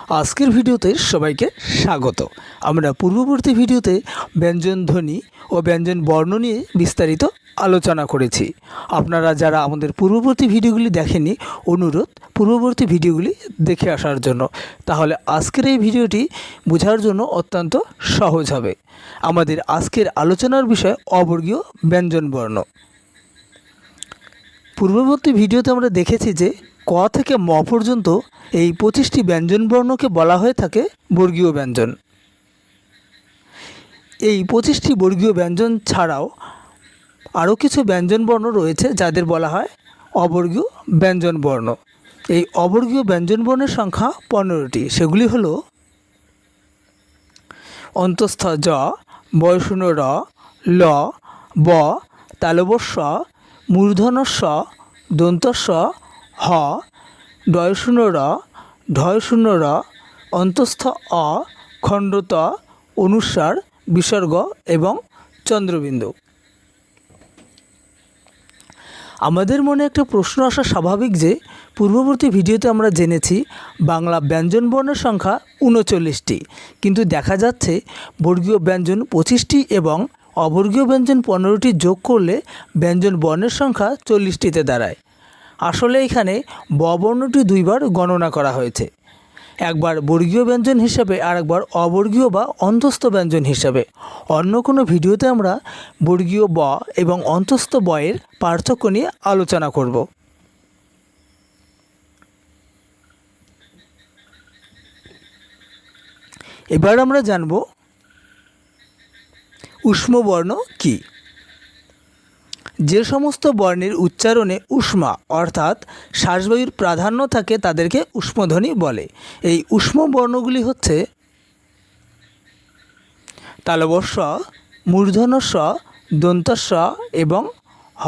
আজকের ভিডিওতে সবাইকে স্বাগত। আমরা পূর্ববর্তী ভিডিওতে ব্যঞ্জন ধ্বনি ও ব্যঞ্জন বর্ণ নিয়ে বিস্তারিত আলোচনা করেছি। আপনারা যারা আমাদের পূর্ববর্তী ভিডিওগুলি দেখেননি, অনুরোধ পূর্ববর্তী ভিডিওগুলি দেখে আসার জন্য। তাহলে আজকের এই ভিডিওটি বোঝার জন্য অত্যন্ত সহজ হবে। আমাদের আজকের আলোচনার বিষয় অবর্গীয় ব্যঞ্জন বর্ণ। পূর্ববর্তী ভিডিওতে আমরা দেখেছি যে ক থেকে ম পর্যন্ত এই 25টি ব্যঞ্জন বর্ণকে বলা হয়ে থাকে বর্গীয় ব্যঞ্জন। এই 25টি বর্গীয় ব্যঞ্জন ছাড়াও আরও কিছু ব্যঞ্জন বর্ণ রয়েছে যাদের বলা হয় অবর্গীয় ব্যঞ্জন বর্ণ। এই অবর্গীয় ব্যঞ্জন বর্ণের সংখ্যা 15টি। সেগুলি হলো অন্তঃস্থ জ, বয়শূন্য র, ল, ব, তালবস্য, মূর্ধন্য ষ, দন্তস্ব, হ, ডয়শূন্য র, ঢয়শূন্য র, অন্তঃস্থ অ, খণ্ডত, অনুস্বার, বিসর্গ এবং চন্দ্রবিন্দু। আমাদের মনে একটা প্রশ্ন আসা স্বাভাবিক যে পূর্ববর্তী ভিডিওতে আমরা জেনেছি বাংলা ব্যঞ্জন বর্ণের সংখ্যা 39টি, কিন্তু দেখা যাচ্ছে বর্গীয় ব্যঞ্জন 25টি এবং অবর্গীয় ব্যঞ্জন 15টি যোগ করলে ব্যঞ্জন বর্ণের সংখ্যা 40টিতে দাঁড়ায়। আসলে এখানে ব বর্ণটি দুইবার গণনা করা হয়েছে, একবার বর্গীয় ব্যঞ্জন হিসাবে আর একবার অবর্গীয় বা অন্তঃস্থ ব্যঞ্জন হিসাবে। অন্য কোনো ভিডিওতে আমরা বর্গীয় ব এবং অন্তঃস্থ ব এর পার্থক্য নিয়ে আলোচনা করব। এবার আমরা জানব ঊষ্ম বর্ণ কী। যে সমস্ত বর্ণের উচ্চারণে ঊষ্মা অর্থাৎ শ্বাসবায়ুর প্রাধান্য থাকে তাদেরকে ঊষ্মধ্বনি বলে। এই ঊষ্ম বর্ণগুলি হচ্ছে তালবস্য, মূর্ধন্য ষ, দন্তস্ব এবং হ।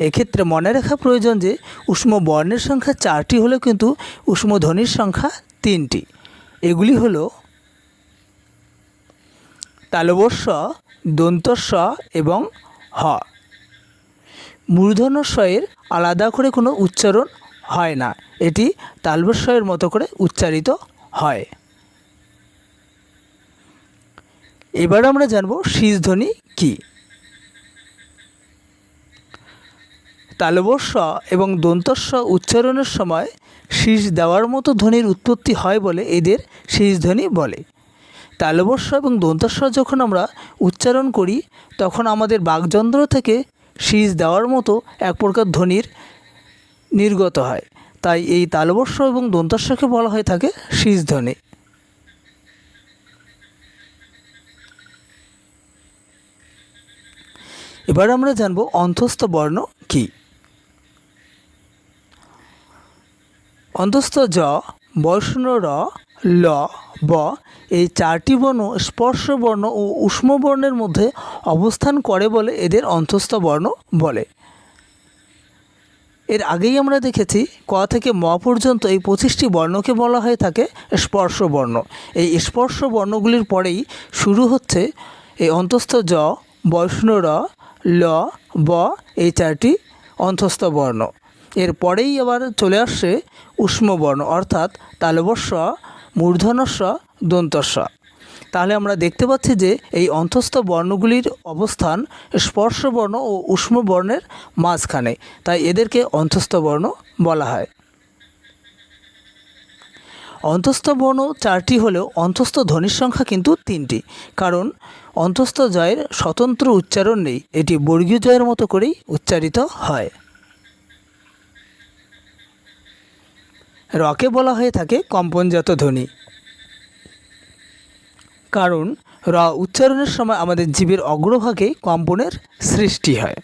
এক্ষেত্রে মনে রাখা প্রয়োজন যে ঊষ্ম বর্ণের সংখ্যা 4টি হলেও কিন্তু ঊষ্মধ্বনির সংখ্যা 3টি। এগুলি হলো তালবস্য, দন্তস্ব এবং হ। মূর্ধন্য ষয়ের আলাদা করে কোনো উচ্চারণ হয় না, এটি তালবস্যের মতো করে উচ্চারিত হয়। এবার আমরা জানব শীষধ্বনি কী। তালবস্য এবং দন্তস্ব উচ্চারণের সময় শীষ দেওয়ার মতো ধ্বনির উৎপত্তি হয় বলে এদের শীষধ্বনি বলে। তালবস্য এবং দন্তস্ব যখন আমরা উচ্চারণ করি তখন আমাদের বাকযন্ত্র থেকে শীষ দেওয়ার মতো এক প্রকার ধ্বনির নির্গত হয়, তাই এই তালবস্য এবং দন্তস্বকে বলা হয়ে থাকে শীষধ্বনি। এবার আমরা জানব অন্তঃস্থ বর্ণ কী। অন্তঃস্থ জ, বয়শূন্য র, ল, ব এই 4টি বর্ণ স্পর্শ বর্ণ ও ঊষ্ম বর্ণের মধ্যে অবস্থান করে বলে এদের অন্তঃস্থ বর্ণ বলে। এর আগেই আমরা দেখেছি ক থেকে ম পর্যন্ত এই 25টি বর্ণকে বলা হয়ে থাকে স্পর্শ বর্ণ। এই স্পর্শ বর্ণগুলির পরেই শুরু হচ্ছে এই অন্তঃস্থ জ, বয়শূন্য র, ল, ব এই 4টি অন্তঃস্থ বর্ণ। এর পরেই আবার চলে আসছে ঊষ্ম বর্ণ অর্থাৎ তালবস্য, মূর্ধন্যস্ব, দন্তস্ব। তাহলে আমরা দেখতে পাচ্ছি যে এই অন্তঃস্থ বর্ণগুলির অবস্থান স্পর্শ বর্ণ ও ঊষ্ম বর্ণের মাঝখানে, তাই এদেরকে অন্তঃস্থ বর্ণ বলা হয়। অন্তঃস্থ বর্ণ 4টি হলেও অন্তঃস্থ ধ্বনির সংখ্যা কিন্তু 3টি, কারণ অন্তঃস্থ জয়ের স্বতন্ত্র উচ্চারণ নেই, এটি বর্গীয় জয়ের মতো করেই উচ্চারিত হয়। রকে বলা হয়ে থাকে কম্পনজাত ধ্বনি, কারণ র উচ্চারণের সময় আমাদের জিভের অগ্রভাগে কম্পনের সৃষ্টি হয়।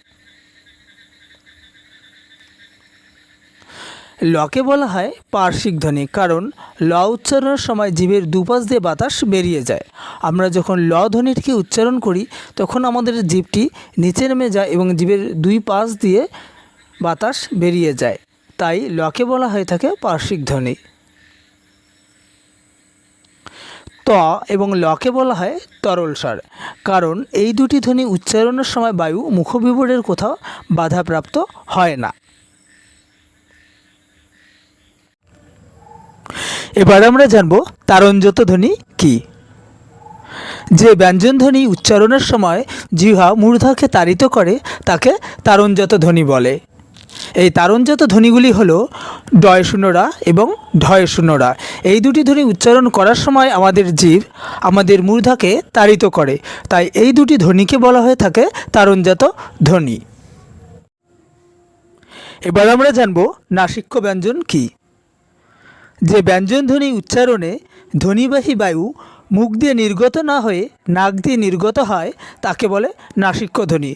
লকে বলা হয় পার্শ্বিক ধ্বনি, কারণ ল উচ্চারণের সময় জিভের দুপাশ দিয়ে বাতাস বেরিয়ে যায়। আমরা যখন ল ধ্বনিটিকে উচ্চারণ করি তখন আমাদের জিভটি নিচে নেমে যায় এবং জিভের দুই পাশ দিয়ে বাতাস বেরিয়ে যায়, তাই লকে বলা হয়ে থাকে পার্শ্বিক ধ্বনি। ত এবং লকে বলা হয় তরলসার, কারণ এই দুটি ধ্বনি উচ্চারণের সময় বায়ু মুখবিবরের কোথাও বাধাপ্রাপ্ত হয় না। এবার আমরা জানব তারঞ্জত ধ্বনি কী। যে ব্যঞ্জন ধ্বনি উচ্চারণের সময় জিহ্বা মূর্ধকে তাড়িত করে তাকে তারঞ্জত ধ্বনি বলে। এই তারঞ্জত ধ্বনিগুলি হলো ডয় শূন্যরা এবং ঢয় শূন্যরা। এই দুটি ধ্বনি উচ্চারণ করার সময় আমাদের জিভ আমাদের মূর্ধকে তাড়িত করে, তাই এই দুটি ধ্বনিকে বলা হয়ে থাকে তারঞ্জত ধ্বনি। এবার আমরা জানব নাসিক্য ব্যঞ্জন কী। যে ব্যঞ্জন ধ্বনি উচ্চারণে ধ্বনিবাহী বায়ু মুখ দিয়ে নির্গত না হয়ে নাক দিয়ে নির্গত হয় তাকে বলে নাসিক্য ধ্বনি।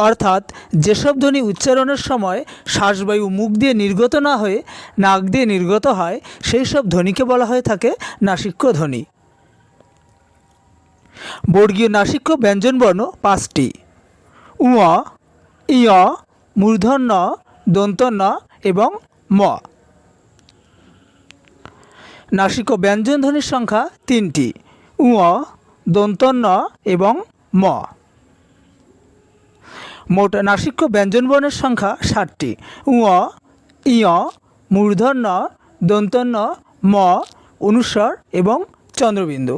অর্থাৎ যেসব ধ্বনি উচ্চারণের সময় শ্বাসবায়ু মুখ দিয়ে নির্গত না হয়ে নাক দিয়ে নির্গত হয় সেই সব ধ্বনিকে বলা হয়ে থাকে নাসিক্য ধ্বনি। বর্গীয় নাসিক্য ব্যঞ্জনবর্ণ 5টি: উ, ই, মূর্ধন্য, দন্তন্য এবং ম। নাসিক্য ব্যঞ্জন ধ্বনির সংখ্যা 3টি: উ, দন্তন্য এবং ম। মোট নাসিক্য ব্যঞ্জনবর্ণের সংখ্যা 7টি: উ, ই, মূর্ধন্য, দন্তন্য, ম, অনুস্বার এবং চন্দ্রবিন্দু।